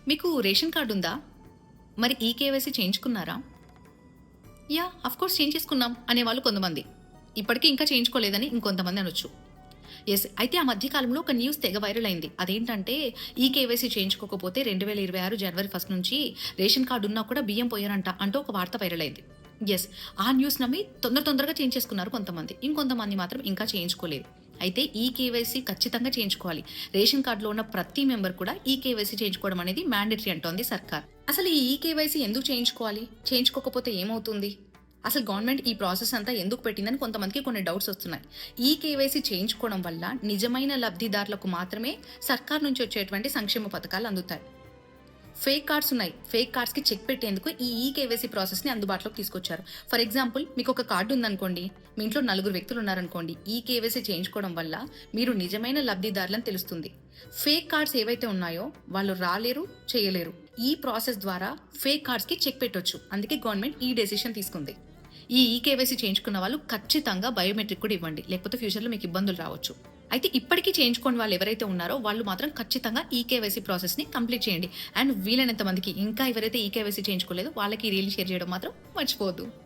మీకు ration card ఉందా? మరి ఈకేవైసీ చేయించుకున్నారా? యాహ్! ఆఫ్‌కోర్స్ చేయించేసుకున్నాం అనేవాళ్ళు కొంతమంది. ఇప్పటికి ఇంకా చేయించుకోలేదని ఇంకొంతమంది అనొచ్చు. యెస్. అయితే ఆ మధ్య కాలంలో ఒక న్యూస్ తెగ వైరల్ అయింది. అదేంటంటే ఈకేవైసీ చేయించుకోకపోతే 2026 జనవరి 1 నుంచి రేషన్ కార్డ్ ఉన్నా కూడా బియ్యం పొయ్యరంట అంటూ ఒక వార్త వైరల్ అయింది. యెస్. ఆ న్యూస్ నమ్మి తొందరగా చేయించేసుకున్నారు కొంతమంది. ఇంకొంతమంది మాత్రం ఇంకా చేయించుకోలేదు. అయితే ఈ కేవైసీ ఖచ్చితంగా చేయించుకోవాలి. రేషన్ కార్డ్‌లో ఉన్న ప్రతి మెంబర్ కూడా ఈ కేవైసీ చేయించుకోవడం అనేది మ్యాండేటరీ అంటోంది సర్కార్. అసలు ఈ కేవైసీ ఎందుకు చేయించుకోవాలి? చేయించుకోకపోతే ఏమవుతుంది? అసలు గవర్నమెంట్ ఈ ప్రాసెస్ అంతా ఎందుకు పెట్టిందని కొంతమందికి కొన్ని డౌట్స్ వస్తున్నాయి. ఈ కేవైసీ చేయించుకోవడం వల్ల నిజమైన లబ్ధిదారులకు మాత్రమే సర్కార్ నుంచి వచ్చేటువంటి సంక్షేమ పథకాలు అందుతాయి. ఫేక్ కార్డ్స్ ఉన్నాయి. ఫేక్ కార్డ్స్‌కి చెక్ పెట్టేందుకు ఈ ఈకేవైసీ ప్రాసెస్‌ని అందుబాటులోకి తీసుకొచ్చారు. ఫర్ ఎగ్జాంపుల్ మీకొక కార్డ్ ఉందనుకోండి. మీ ఇంట్లో నలుగురు వ్యక్తులు ఉన్నారనుకోండి. ఈకేవైసీ చేయించుకోవడం వల్ల మీరు నిజమైన లబ్ధిదారులని తెలుస్తుంది. ఫేక్ కార్డ్స్ ఏవైతే ఉన్నాయో వాళ్ళు రాలేరు, చేయలేరు. ఈ ప్రాసెస్ ద్వారా ఫేక్ కార్డ్స్‌కి చెక్ పెట్టొచ్చు. అందుకే గవర్నమెంట్ ఈ డెసిషన్ తీసుకుంది. ఈ ఈకేవైసీ చేయించుకున్న వాళ్ళు ఖచ్చితంగా బయోమెట్రిక్ కూడా ఇవ్వండి. లేకపోతే ఫ్యూచర్‌లో మీకు ఇబ్బందులు రావచ్చు. అయితే ఇప్పటికీ చేయించుకోని వాళ్ళు ఎవరైతే ఉన్నారో వాళ్ళు మాత్రం ఖచ్చితంగా ఈకేవైసీ ప్రాసెస్‌ని కంప్లీట్ చేయండి. అండ్ వీలైనంత మందికి ఇంకా ఎవరైతే ఈకేవైసీ చేయించుకోలేదో వాళ్ళకి ఈ రీల్ షేర్ చేయడం మాత్రం మర్చిపోవద్దు.